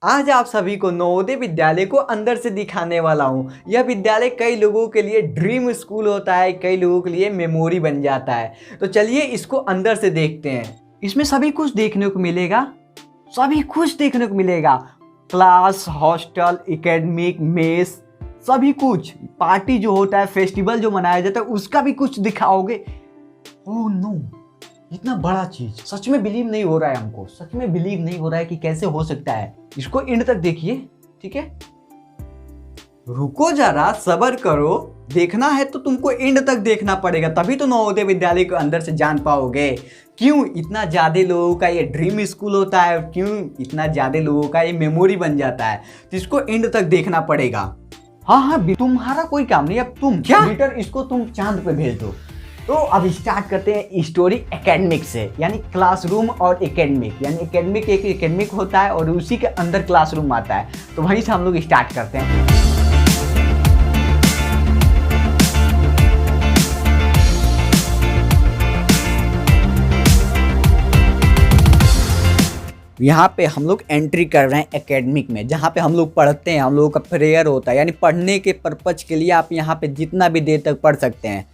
आज आप सभी को नवोदय विद्यालय को अंदर से दिखाने वाला हूँ। यह विद्यालय कई लोगों के लिए ड्रीम स्कूल होता है, कई लोगों के लिए मेमोरी बन जाता है। तो चलिए इसको अंदर से देखते हैं। इसमें सभी कुछ देखने को मिलेगा, सभी कुछ देखने को मिलेगा। क्लास, हॉस्टल, एकेडमिक, मेस, सभी कुछ। पार्टी जो होता है, फेस्टिवल जो मनाया जाता है, उसका भी कुछ दिखाओगे। ओह नो, इतना बड़ा चीज सच में बिलीव नहीं हो रहा है। हमको सच में बिलीव नहीं हो रहा है कि कैसे हो सकता है। इसको एंड तक देखिए, ठीक है? रुको जरा, सब्र करो। देखना है तो तुमको एंड तक देखना पड़ेगा, तभी तो नवोदय विद्यालय को अंदर से जान पाओगे। क्यों इतना ज्यादा लोगों का ये ड्रीम स्कूल होता है, क्यों इतना ज्यादा लोगों का ये मेमोरी बन जाता है, तो इसको एंड तक देखना पड़ेगा। हाँ हाँ, तुम्हारा कोई काम नहीं। अब तुम क्या बेटर, इसको तुम चांद पे भेज दो। तो अब स्टार्ट करते हैं स्टोरी एकेडमिक से, यानी क्लासरूम और एकेडमिक। यानी एकेडमिक एक एकेडमिक होता है और उसी के अंदर क्लासरूम आता है, तो वहीं से हम लोग स्टार्ट करते हैं। यहाँ पे हम लोग एंट्री कर रहे हैं एकेडमिक में, जहाँ पे हम लोग पढ़ते हैं। हम लोगों का प्रेयर होता है, यानी पढ़ने के पर्पज के लिए आप यहाँ पे जितना भी देर तक पढ़ सकते हैं।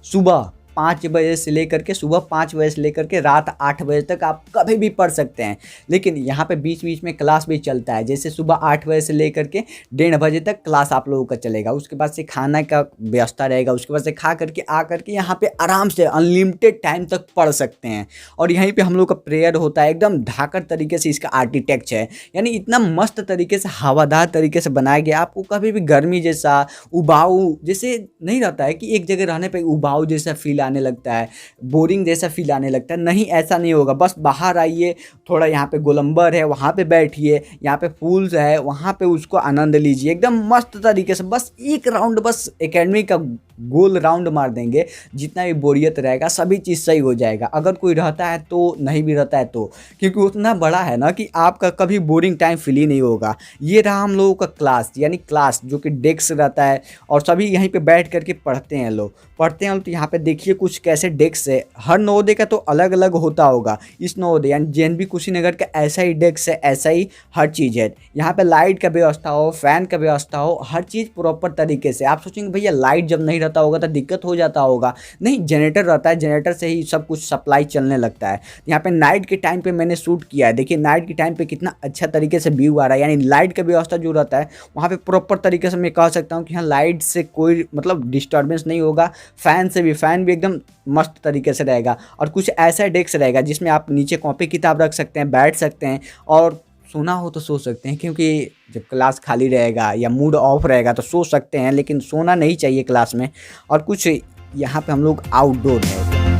सुबह 5 बजे से लेकर के, सुबह 5 बजे से लेकर के रात 8 बजे तक आप कभी भी पढ़ सकते हैं। लेकिन यहाँ पे बीच बीच में क्लास भी चलता है। जैसे सुबह 8 बजे से लेकर के 1:30 बजे तक क्लास आप लोगों का चलेगा। उसके बाद से खाना का व्यवस्था रहेगा। उसके बाद से खा करके आ करके यहाँ पे आराम से अनलिमिटेड टाइम तक पढ़ सकते हैं। और यहीं पे हम लोग का प्रेयर होता है। एकदम ढाकर तरीके से इसका आर्किटेक्चर है, यानी इतना मस्त तरीके से, हवादार तरीके से बनाया गया। आपको कभी भी गर्मी जैसा, उबाऊ जैसे नहीं रहता है कि एक जगह रहने पे उबाऊ जैसा फील आने लगता है, बोरिंग जैसा फील आने लगता है। नहीं, ऐसा नहीं होगा। बस बाहर आइए, थोड़ा यहाँ पे गोलंबर है, वहाँ पे बैठिए, यहाँ पे फूल्स है, वहाँ पे उसको आनंद लीजिए एकदम मस्त तरीके से। बस एक राउंड, बस एकेडमी का गोल राउंड मार देंगे, जितना भी बोरियत रहेगा सभी चीज़ सही हो जाएगा। अगर कोई रहता है तो, नहीं भी रहता है तो, क्योंकि उतना बड़ा है ना कि आपका कभी बोरिंग टाइम फील ही नहीं होगा। ये रहा हम लोगों का क्लास, यानी क्लास जो कि डेस्क रहता है और सभी यहीं पे बैठ करके पढ़ते हैं लोग। तो यहाँ पे देखिए कुछ कैसे डेस्क है। हर नवोदय का तो अलग अलग होता होगा। इस नवोदय यानी जेएनवी कुशीनगर का ऐसा ही डेस्क है, ऐसा ही हर चीज़ है। यहाँ पे लाइट का व्यवस्था हो, फैन का व्यवस्था हो, हर चीज़ प्रॉपर तरीके से। आप सोचेंगे भैया लाइट जब नहीं रहता होगा तो दिक्कत हो जाता होगा। नहीं, जनरेटर रहता है, जनरेटर से ही सब कुछ सप्लाई चलने लगता है। यहाँ पे नाइट के टाइम पे मैंने शूट किया है। देखिए नाइट के टाइम पे कितना अच्छा तरीके से व्यू आ रहा है। यानी लाइट का व्यवस्था जो रहता है वहाँ पे प्रॉपर तरीके से मैं कह सकता हूँ कि यहाँ लाइट से कोई मतलब डिस्टर्बेंस नहीं होगा। फैन से भी, फैन भी एकदम मस्त तरीके से रहेगा। और कुछ ऐसा डेस्क रहेगा जिसमें आप नीचे कॉपी किताब रख सकते हैं, बैठ सकते हैं और सोना हो तो सो सकते हैं। क्योंकि जब क्लास खाली रहेगा या मूड ऑफ रहेगा तो सो सकते हैं, लेकिन सोना नहीं चाहिए क्लास में। और कुछ यहाँ पे हम लोग आउटडोर है,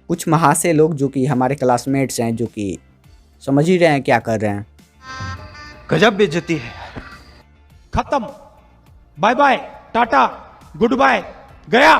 कुछ महाशय लोग जो कि हमारे क्लासमेट्स हैं, जो कि समझ ही रहे हैं क्या कर रहे हैं। गजब बेइज्जती है। खत्म, bye bye, ta-ta, good bye, गया।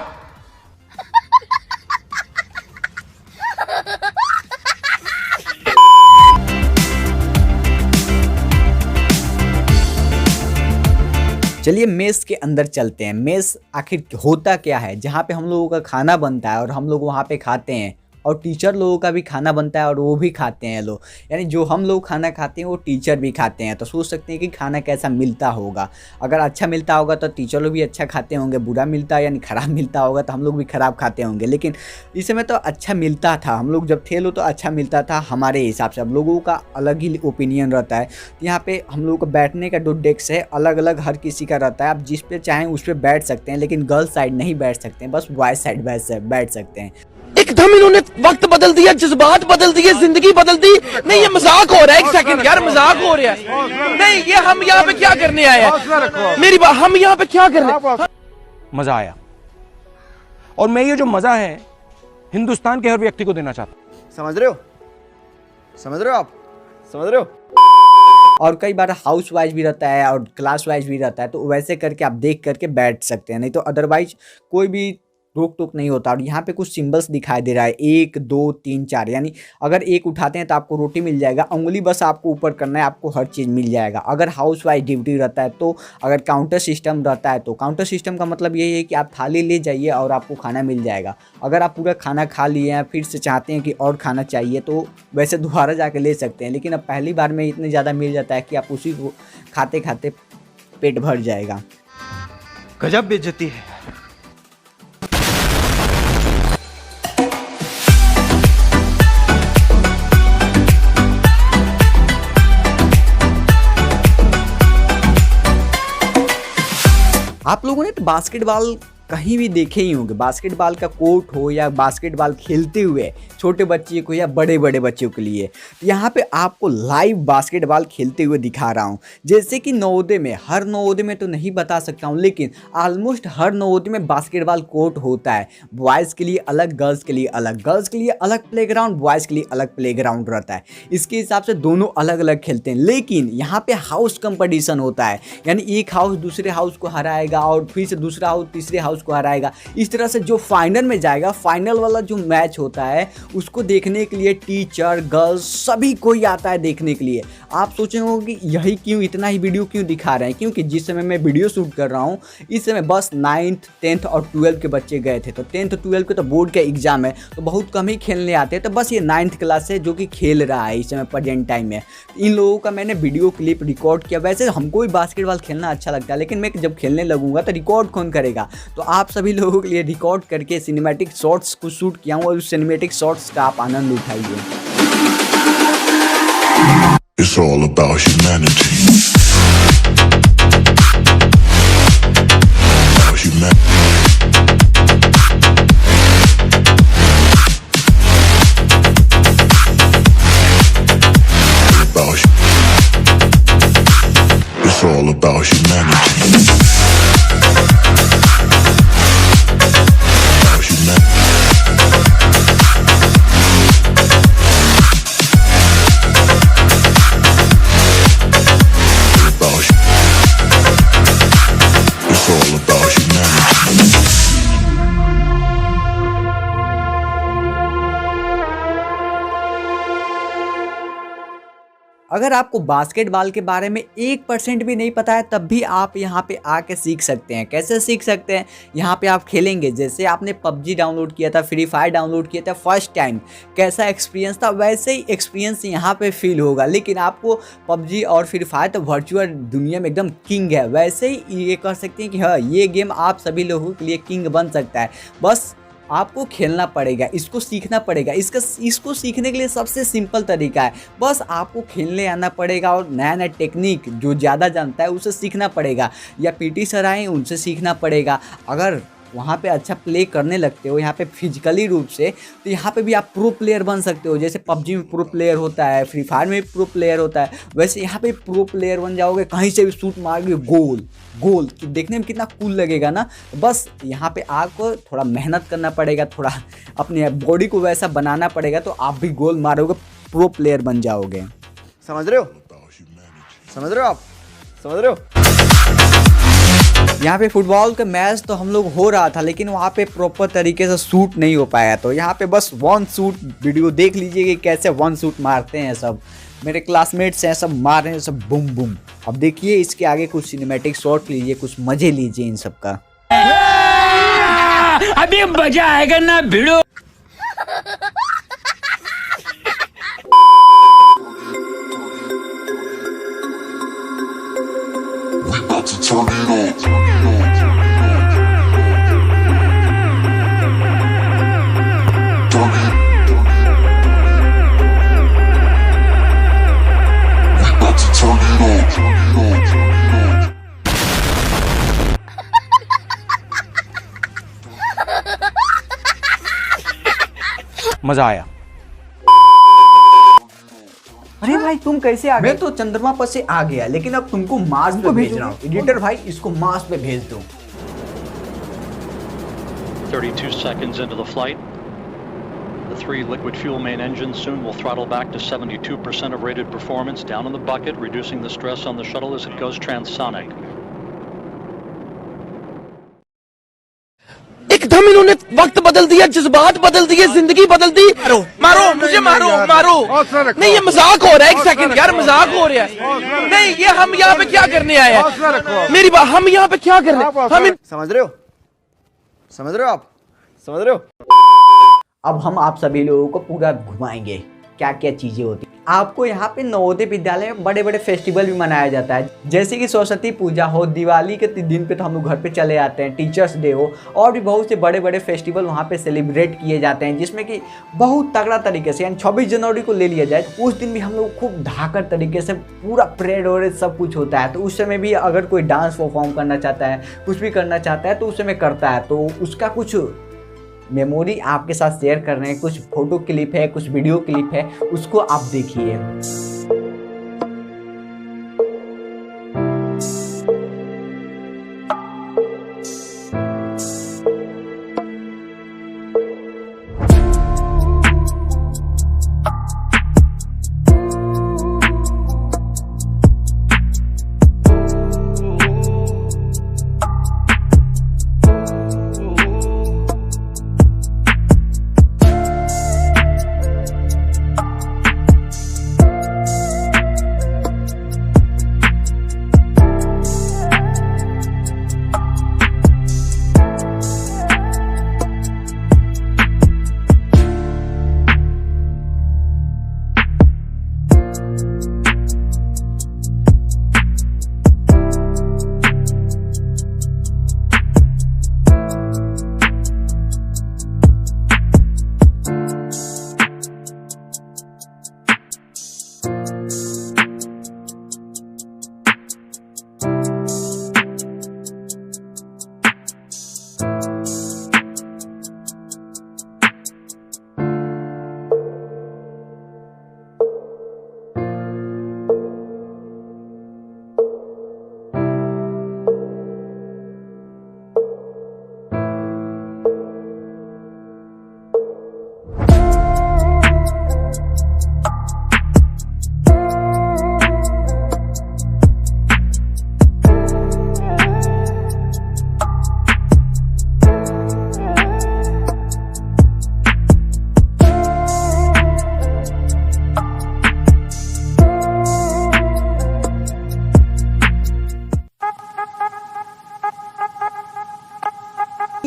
चलिए मेस के अंदर चलते हैं। मेस आखिर होता क्या है? जहाँ पे हम लोगों का खाना बनता है और हम लोग वहाँ पे खाते हैं, और टीचर लोगों का भी खाना बनता है और वो भी खाते हैं लोग। यानी जो हम लोग खाना खाते हैं वो टीचर भी खाते हैं। तो सोच सकते हैं कि खाना कैसा मिलता होगा। अगर अच्छा मिलता होगा तो टीचर लोग भी अच्छा खाते होंगे, बुरा मिलता यानी ख़राब मिलता होगा तो हम लोग भी ख़राब खाते होंगे। लेकिन इस समय तो अच्छा मिलता था। हम लोग जब थे लो तो अच्छा मिलता था हमारे हिसाब से। अब लोगों का अलग ही ओपिनियन रहता है। यहाँ पे हम लोग को बैठने का जो डेस्क है अलग अलग हर किसी का रहता है। आप जिस पे चाहें उस पर बैठ सकते हैं, लेकिन गर्ल्स साइड नहीं बैठ सकते हैं, बस बॉयज साइड बैठ सकते हैं। एकदम इन्होंने वक्त बदल दिया, जज्बात बदल दिए, जिंदगी बदल दी। नहीं ये मजाक हो रहा है, एक सेकंड यार, मजाक हो रहा है। नहीं ये हम यहाँ पे क्या करने आए हैं? मेरी बात, हम यहाँ पे क्या करने? मजा आया, और मैं ये जो मजा है हिंदुस्तान के हर व्यक्ति को देना चाहता हूं। समझ रहे हो? समझ रहे हो आप? समझ रहे हो? और कई बार हाउस वाइज भी रहता है और क्लास वाइज भी रहता है, तो वैसे करके आप देख करके बैठ सकते हैं। नहीं तो अदरवाइज कोई भी रोक टोक नहीं होता। और यहाँ पे कुछ सिंबल्स दिखाई दे रहा है 1 2 3 4, यानी अगर एक उठाते हैं तो आपको रोटी मिल जाएगा, उंगली बस आपको ऊपर करना है, आपको हर चीज़ मिल जाएगा। अगर हाउस वाइफ ड्यूटी रहता है तो, अगर काउंटर सिस्टम रहता है तो, काउंटर सिस्टम का मतलब यही है कि आप थाली ले जाइए और आपको खाना मिल जाएगा। अगर आप पूरा खाना खा लिए हैं फिर से चाहते हैं कि और खाना चाहिए तो वैसे दोबारा जाके ले सकते हैं, लेकिन अब पहली बार में इतने ज़्यादा मिल जाता है कि आप उसी को खाते खाते पेट भर जाएगा। गजब बेइज्जती है। आप लोगों ने तो बास्केटबॉल कहीं भी देखे ही होंगे, बास्केटबॉल का कोर्ट हो या बास्केटबॉल खेलते हुए छोटे बच्चे को या बड़े बड़े बच्चों के लिए। यहाँ पे आपको लाइव बास्केटबॉल खेलते हुए दिखा रहा हूँ। जैसे कि नवोदय में, हर नवोदय में तो नहीं बता सकता हूँ, लेकिन ऑलमोस्ट हर नवोदय में बास्केटबॉल कोर्ट होता है। बॉयज़ के लिए अलग, गर्ल्स के लिए अलग, गर्ल्स के लिए अलग प्लेग्राउंड, बॉयज़ के लिए अलग प्लेग्राउंड रहता है। इसके हिसाब से दोनों अलग अलग खेलते हैं। लेकिन यहाँ पे हाउस कंपटीशन होता है, यानी एक हाउस दूसरे हाउस को हराएगा और फिर से दूसरा हाउस तीसरे हाउस को हराएगा। इस तरह से जो फाइनल में जाएगा, फाइनल वाला जो मैच होता है उसको देखने के लिए टीचर, गर्ल्स सभी कोई आता है देखने के लिए। आप सोचेंगे कि यही क्यों, इतना ही वीडियो क्यों दिखा रहे हैं? क्योंकि जिस समय मैं वीडियो शूट कर रहा हूँ इस समय बस 9th 10th और 12th के बच्चे गए थे। तो 10th 12th के तो बोर्ड का एग्जाम है तो बहुत कम ही खेलने आते हैं। तो बस ये 9th क्लास है जो कि खेल रहा है इस समय प्रेजेंट टाइम में। इन लोगों का मैंने वीडियो क्लिप रिकॉर्ड किया। वैसे हमको भी बास्केटबॉल खेलना अच्छा लगता है, लेकिन मैं जब खेलने लगूंगा तो रिकॉर्ड कौन करेगा? तो आप सभी लोगों के लिए रिकॉर्ड करके सिनेमैटिक शॉट्स को शूट किया हूँ और उस सिनेमैटिक शॉट्स का आप आनंद उठाइए। It's all about humanity. About humanity. It's all about humanity. अगर आपको बास्केटबॉल के बारे में 1% भी नहीं पता है तब भी आप यहाँ पे आके सीख सकते हैं। कैसे सीख सकते हैं? यहाँ पे आप खेलेंगे, जैसे आपने PUBG डाउनलोड किया था, फ्री फायर डाउनलोड किया था फर्स्ट टाइम, कैसा एक्सपीरियंस था वैसे ही एक्सपीरियंस यहाँ पे फील होगा। लेकिन आपको PUBG और फ्री फायर तो वर्चुअल दुनिया में एकदम किंग है, वैसे ही ये कर सकते हैं कि हाँ ये गेम आप सभी लोगों के लिए किंग बन सकता है। बस आपको खेलना पड़ेगा, इसको सीखना पड़ेगा। इसको सीखने के लिए सबसे सिंपल तरीका है, बस आपको खेलने आना पड़ेगा और नया नया टेक्निक जो ज़्यादा जानता है उसे सीखना पड़ेगा, या PT सर आए उनसे सीखना पड़ेगा। अगर वहाँ पे अच्छा प्ले करने लगते हो यहाँ पे फिजिकली रूप से, तो यहाँ पे भी आप प्रो प्लेयर बन सकते हो। जैसे PUBG में प्रो प्लेयर होता है, फ्री फायर में भी प्रो प्लेयर होता है, वैसे यहाँ पे प्रो प्लेयर बन जाओगे। कहीं से भी शूट मारोगे गोल कि देखने में कितना कूल लगेगा ना। बस यहाँ पे आपको थोड़ा मेहनत करना पड़ेगा, थोड़ा अपने बॉडी को वैसा बनाना पड़ेगा, तो आप भी गोल मारोगे, प्रो प्लेयर बन जाओगे। समझ रहे हो? समझ रहे हो आप? समझ रहे हो? यहाँ पे फुटबॉल का मैच तो हम लोग हो रहा था, लेकिन वहाँ पे प्रॉपर तरीके से शूट नहीं हो पाया। तो यहाँ पे बस वन शूट वीडियो देख लीजिए कि कैसे वन शूट मारते हैं सब। मेरे क्लासमेट्स हैं, सब मार रहे हैं, सब बूम बूम। अब देखिए इसके आगे कुछ सिनेमैटिक शॉट लीजिए, कुछ मजे लीजिए इन सब का। अभी मजा आएगा ना भिड़ो। मजा आया। अरे भाई तुम कैसे आ गए? मैं तो चंद्रमा पर से आ गया, लेकिन अब तुमको मार्स पे भेज रहा हूँ। एडिटर भाई इसको मार्स पे भेज दो। 32 seconds into the flight. The 3 liquid fuel main engines soon will throttle back to 72% of rated performance down in the bucket, reducing the stress on the shuttle as it goes transonic. एकदम इन्होंने वक्त बदल दिया, जज्बात बदल दिए, जिंदगी बदल दी। मारो मारो मुझे, मारो मारो। नहीं ये मजाक हो रहा है, एक सेकंड यार, मजाक हो रहा है। नहीं ये हम यहाँ पे क्या करने आए हैं? मेरी बात, हम यहाँ पे क्या करने, हम समझ रहे हो? समझ रहे हो आप? समझ रहे हो? अब हम आप सभी लोगों को पूरा घुमाएंगे क्या क्या चीजें होती। आपको यहाँ पे नवोदय विद्यालय में बड़े बड़े फेस्टिवल भी मनाया जाता है, जैसे कि सरस्वती पूजा हो, दिवाली के दिन पे तो हम लोग घर पे चले आते हैं, टीचर्स डे हो, और भी बहुत से बड़े बड़े फेस्टिवल वहाँ पे सेलिब्रेट किए जाते हैं, जिसमें कि बहुत तगड़ा तरीके से, यानी 26 जनवरी को ले लिया जाए तो उस दिन भी हम लोग खूब धाकर तरीके से पूरा परेड वरेड सब कुछ होता है। तो उस समय भी अगर कोई डांस परफॉर्म करना चाहता है, कुछ भी करना चाहता है तो उस समय करता है। तो उसका कुछ मेमोरी आपके साथ शेयर कर रहे हैं, कुछ फोटो क्लिप है, कुछ वीडियो क्लिप है, उसको आप देखिए।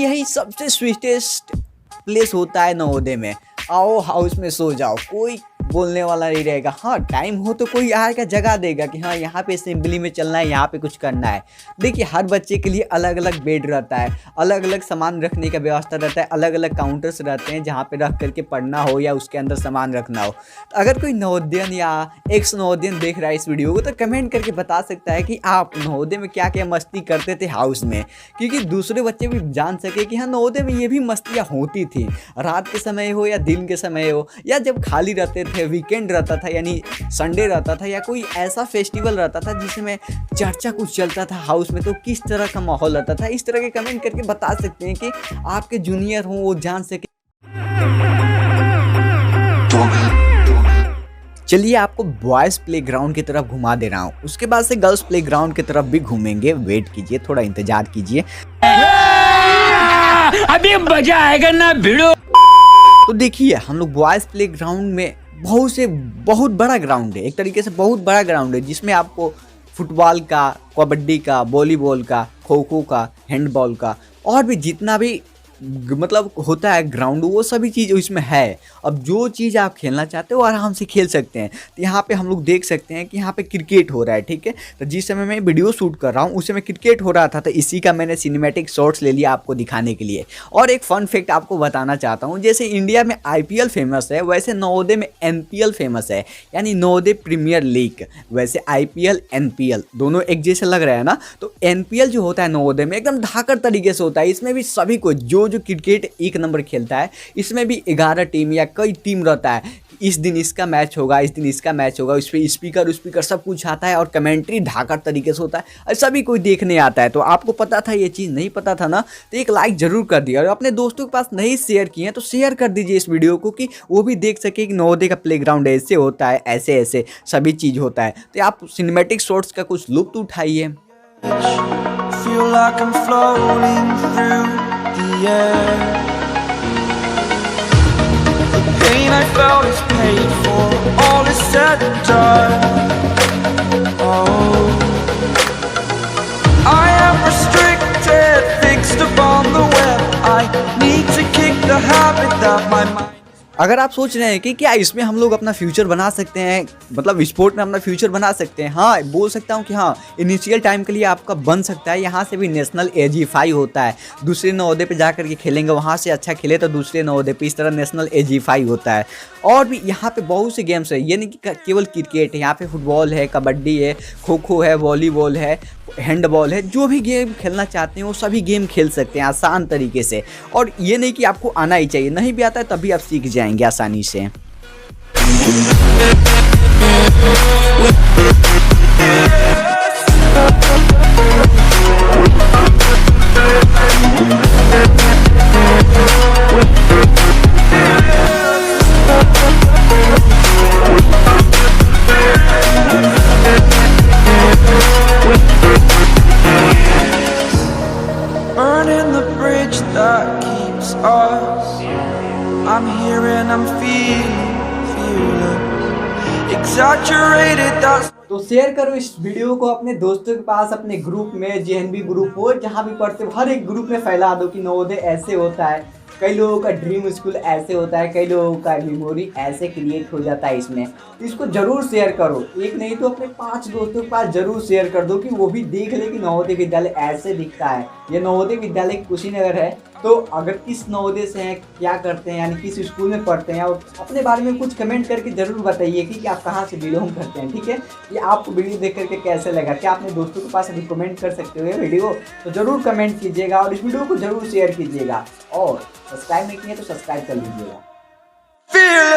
यही सबसे स्वीटेस्ट प्लेस होता है नवोदय में। आओ हाउस में सो जाओ, कोई बोलने वाला नहीं रहेगा। हाँ टाइम हो तो कोई आएगा जगह देगा कि हाँ यहाँ पे असेंबली में चलना है, यहाँ पे कुछ करना है। देखिए हर बच्चे के लिए अलग अलग बेड रहता है, अलग अलग सामान रखने का व्यवस्था रहता है, अलग अलग काउंटर्स रहते हैं जहाँ पे रख करके पढ़ना हो या उसके अंदर सामान रखना हो। तो अगर कोई नवोदयन या एक्स नवोदयन देख रहा है इस वीडियो को तो कमेंट करके बता सकता है कि आप नवोदय में क्या क्या मस्ती करते थे हाउस में, क्योंकि दूसरे बच्चे भी जान सके कि हाँ नवोदय में ये भी मस्तियाँ होती थी, रात के समय हो या दिन के समय हो या जब खाली रहते थे, वीकेंड रहता था यानी संडे रहता था या कोई ऐसा फेस्टिवल रहता था जिसमें चर्चा कुछ चलता था हाउस में, तो किस तरह का माहौल रहता था। इस तरह के कमेंट करके बता सकते हैं कि आपके जूनियर हो वो जान सके। चलिए आपको बॉयज प्लेग्राउंड की तरफ घुमा दे रहा हूँ, उसके बाद से गर्ल्स प्लेग्राउंड की तरफ भी घूमेंगे। वेट कीजिए, थोड़ा इंतजार कीजिए, अभी मजा आएगा ना भिड़ो। तो देखिए हम लोग बॉयज प्लेग्राउंड में बहुत बड़ा ग्राउंड है, एक तरीके से बहुत बड़ा ग्राउंड है जिसमें आपको फुटबॉल का, कबड्डी का, वॉलीबॉल का, खो खो का, हैंडबॉल का और भी जितना भी मतलब होता है ग्राउंड वो सभी चीज़ इसमें है। अब जो चीज़ आप खेलना चाहते हो आराम से खेल सकते हैं। तो यहाँ पे हम लोग देख सकते हैं कि यहाँ पे क्रिकेट हो रहा है, ठीक है। तो जिस समय मैं वीडियो शूट कर रहा हूँ उस समय क्रिकेट हो रहा था, तो इसी का मैंने सिनेमैटिक शॉट्स ले लिया आपको दिखाने के लिए। और एक फन फैक्ट आपको बताना चाहता हूँ, जैसे इंडिया में IPL फेमस है वैसे नवोदय में NPL फेमस है, यानी नवोदय प्रीमियर लीग। वैसे IPL NPL दोनों एक जैसे लग रहा है ना, तो NPL जो होता है नवोदय में एकदम धाकर तरीके से होता है। इसमें भी सभी को जो क्रिकेट एक नंबर खेलता है, इसमें भी 11 टीम या कई टीम रहता है। इस दिन इसका मैच होगा, इस दिन इसका मैच होगा, इस पर स्पीकर सब कुछ आता है और कमेंट्री ढाकर तरीके से होता है और सभी कोई देखने आता है। तो आपको पता था ये चीज़, नहीं पता था ना, तो एक लाइक जरूर कर दिया और अपने दोस्तों के पास नहीं शेयर किए हैं तो शेयर कर दीजिए इस वीडियो को कि वो भी देख सके कि नवोदय का प्लेग्राउंड ऐसे होता है, ऐसे ऐसे सभी चीज़ होता है। तो आप सिनेमैटिक शॉट्स का कुछ लुत्फ उठाइए। Feel like I'm floating through the the air. The pain I felt is paid for, all is said and done. Oh, I am restricted, fixed upon the web. I need to kick the habit that my mind. अगर आप सोच रहे हैं कि क्या इसमें हम लोग अपना फ्यूचर बना सकते हैं, मतलब स्पोर्ट में अपना फ्यूचर बना सकते हैं, हाँ बोल सकता हूँ कि हाँ इनिशियल टाइम के लिए आपका बन सकता है। यहाँ से भी नेशनल एजीफाई होता है, दूसरे नवोदय पे जा करके खेलेंगे, वहाँ से अच्छा खेले तो दूसरे नवोदय पे, इस तरह नेशनल एजीफाई होता है। और भी यहाँ पे बहुत से गेम्स है, ये नहीं कि केवल क्रिकेट है, यहाँ पे फुटबॉल है, कबड्डी है, खो खो है, वॉलीबॉल है, हैंडबॉल है। जो भी गेम खेलना चाहते हैं वो सभी गेम खेल सकते हैं आसान तरीके से। और ये नहीं कि आपको आना ही चाहिए, नहीं भी आता है तभी आप सीख जाएंगे आसानी से। Burning the bridge that keeps us. I'm here and I'm feeling exaggerated, that's तो शेयर करो इस वीडियो को अपने दोस्तों के पास, अपने ग्रुप में, जेएनबी ग्रुप हो जहाँ भी पढ़ते हो, हर एक ग्रुप में फैला दो कि नवोदय ऐसे होता है, कई लोगों का ड्रीम स्कूल ऐसे होता है, कई लोगों का मेमोरी ऐसे क्रिएट हो जाता है इसमें। इसको जरूर शेयर करो, एक नहीं तो अपने 5 दोस्तों के पास जरूर शेयर कर दो कि वो भी देख ले कि नवोदय विद्यालय ऐसे दिखता है। ये नवोदय विद्यालय कुशीनगर है, तो अगर किस नवोदय से हैं, क्या करते हैं, यानी किस स्कूल में पढ़ते हैं, और अपने बारे में कुछ कमेंट करके ज़रूर बताइए कि आप कहाँ से बिलोंग करते हैं। ठीक है, ये आपको वीडियो देख करके कैसे लगा, क्या अपने दोस्तों के पास रिकमेंड कर सकते हो ये वीडियो, तो ज़रूर कमेंट कीजिएगा और इस वीडियो को ज़रूर शेयर कीजिएगा। और सब्सक्राइब नहीं किए तो सब्सक्राइब कर लीजिएगा। feeling.